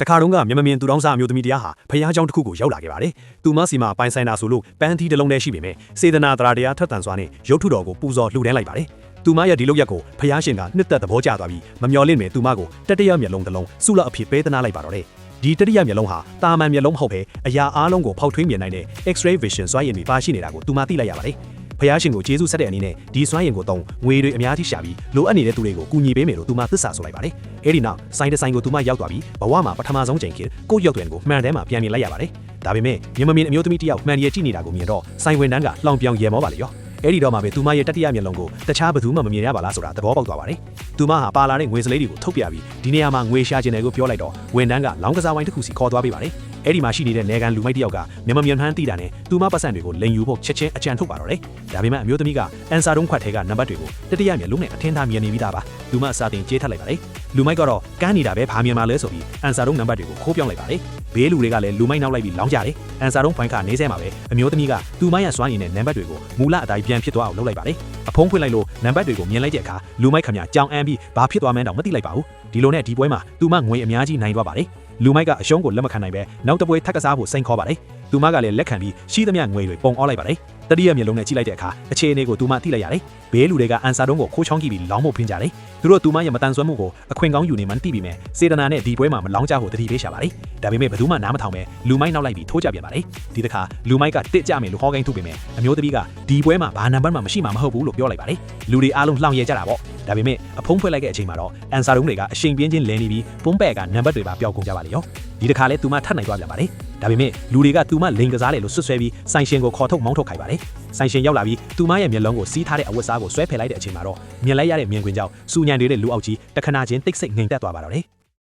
တခါတုန်းကမြန်မာမြင်သူတောင်းစားအမျိုးသမီးတရားဟာဖျားเจ้าတစ်ခုကိုရောက်လာခဲ့ပါတယ်။သူမစီမှာပိုင်ဆိုင်တာဆိုလို့ပန်းသီးတစ်လုံးတည်းရှိပေမဲ့စေတနာတရားတရားထက်သန်စွာနဲ့ရုပ်ထုတော်ကိုပူဇော်လှူဒန်းလိုက်ပါတယ်။သူမရဲ့ဒီလုပ်ရက်ကိုဖျားရှင်ကနှစ်သက်သဘောကျသွားပြီးမမျှော်လင့်မဲ့သူမကိုတတိယမျက်လုံးတစ်လုံးဆုလအဖြစ်ပေးသနာလိုက်ပါတော့တယ်။ဒီတတိယမျက်လုံးဟာတာမန်မျက်လုံးမဟုတ်ဘဲအရာအားလုံးကိုဖောက်ထွင်းမြင်နိုင်တဲ့ X-ray vision စွမ်းရည်တွေပါရှိနေတာကိုသူမသိလိုက်ရပါတယ်။ဖျားရှင်ကိုကျေးဇူးဆက်တဲ့အနေနဲ့ဒီစွမ်းရည်ကိုသုံးငွေတွေအများကြီးရှာပြီးလိုအပ်နေတဲ့သူတွေကိုကူညီပေးမယ်လို့သူမသစ္စာဆိုလိုက်ပါတယ်။အဲဒီနောက်ဆိုင်တစ်ဆိုင်ကိုသူမရောက်သွားပြီးဘဝမှာပထမဆုံးချိန်ခေတ်ကိုရောက်တဲ့ကိုမှန်တယ်မှာပြန်မြင်လိုက်ရပါတယ်။ဒါပေမဲ့မြန်မာမြင်အမျိုးသမီးတစ်ယောက်မှန်ရကြည့်နေတာကိုမြင်တော့ဆိုင်ဝန်တန်းကလှောင်ပြောင်ရဲမောပါလေရော။အဲဒီတော့မှပဲသူမရဲ့တတိယမျက်လုံးကိုတခြားဘသူမှမမြင်ရပါလားဆိုတာသဘောပေါက်သွားပါတယ်။သူမဟာပါလာတဲ့ငွေစလေးတွေကိုထုတ်ပြပြီးဒီနေရာမှာငွေရှာကျင်တယ်ကိုပြောလိုက်တော့ဝန်တန်းကလောင်းကစားဝိုင်းတစ်ခုစီခေါ်သွားပေးပါတယ်။အဲ့ဒီမှာရှိနေတဲ့နေကန်လူမိုက်တယောက်ကမြန်မာမြန်မှန်းသိတာနဲ့သူမပတ်စံတွေကိုလိန်ယူဖို့ချက်ချင်းအကြံထုတ်ပါတော့တယ်။ဒါပေမဲ့အမျိုးသမီးကအန်ဆာတုံးခွက်ထဲကနံပါတ်တွေကိုတတိယမျက်လုံးနဲ့အထင်သာမြင်နေပြီးသားပါ။သူမစာတင်ကြေးထပ်လိုက်ပါတယ်။လူမိုက်ကတော့ကန်းနေတာပဲဘာမြင်မှလဲဆိုပြီးအန်ဆာတုံးနံပါတ်တွေကိုခိုးပြောင်းလိုက်ပါတယ်။ဘေးလူတွေကလည်းလူမိုက်နောက်လိုက်ပြီးလောင်းကြတယ်။အန်ဆာတုံးဘိုင်းကနေစဲမှာပဲအမျိုးသမီးကသူမရဲ့စွမ်းရည်နဲ့နံပါတ်တွေကိုမူလအတိုင်းပြန်ဖြစ်သွားအောင်လုပ်လိုက်ပါတယ်။အဖုံးဖွင့်လိုက်လို့နံပါတ်တွေကိုမြင်လိုက်တဲ့အခါလူမိုက်ခမကြောင်အမ်းပြီးဘာဖြစ်သွားမှန်းတော့မသိလိုက်ပါဘူး။ဒီလိုနဲ့ဒီပွဲမှာသူမငွေအများကြီးနိုင်သွားပါတယ်။လူမိုက်ကအရှုံးကိုလက်မခံနိုင်ပဲနောက်တစ်ပွဲထပ်ကစားဖို့စိန်ခေါ်ပါတယ်။သူမကလည်းလက်ခံပြီးရှိသမျှငွေတွေပုံအောလိုက်ပါတယ်။တတိယမျက်လုံးနဲ့ကြည့်လိုက်တဲ့အခါအခြေအနေကိုသူမသိလိုက်ရတယ်။ဘေးလူတွေကအန်ဆာတုံးကိုခိုးချောင်းကြည့်ပြီးလောင်းဖို့ဖင်ကြတယ်။သူတို့သူမရဲ့မတန်ဆွမ်းမှုကိုအခွင့်ကောင်းယူနေမှန်းသိပြီးမြဲစေတနာနဲ့ဒီပွဲမှာမလောင်းကြဖို့တတိပေးရှာပါတယ်။ဒါပေမဲ့ဘယ်သူမှနားမထောင်ပဲလူမိုက်နောက်လိုက်ပြီးထိုးကြပြန်ပါတယ်။ဒီတစ်ခါလူမိုက်ကတစ်ကြမယ်လို့ဟောကိန်းထုတ်ပေမဲ့အမျိုးသမီးကဒီပွဲမှာဘာနံပါတ်မှမရှိမှမဟုတ်ဘူးလို့ပြောလိုက်ပါတယ်။လူတွေအားလုံးလှောင်ရဲကြတာပေါ့။ဒါပေမဲ့အဖုံးဖွင့်လိုက်တဲ့အချိန်မှာတော့အန်ဆာတုံးတွေကအရှိန်ပြင်းချင်းလဲနေပြီးပုံးပဲ့ကနံပါတ်တွေပါပျောက်ကုန်ကြပါလေရော။ဒီတစ်ခါလဲသူမထပ်နိုင်သွားပြန်ပါတယ်။ဒါပေမဲ့လူတွေကသူမလိန်ကစားတယ်လို့ဆွဆွဲပြီးဆိုင်ရှင်ကိုခေါ်ထုတ်မောင်းထုတ်ခိုင်းပါတယ်။ဆိုင်ရှင်ရောက်လာပြီးသူမရဲ့မျက်လုံးကိုစီးထားတဲ့အဝတ်စားကိုဆွဲဖယ်လိုက်တဲ့အချိန်မှာတော့မြင်လိုက်ရတဲ့မြင်ကွင်းကြောင့်စူညံနေတဲ့လူအောက်ကြီးတခဏချင်းတိတ်ဆိတ်ငြိမ်သက်သွားပါတော့တယ်။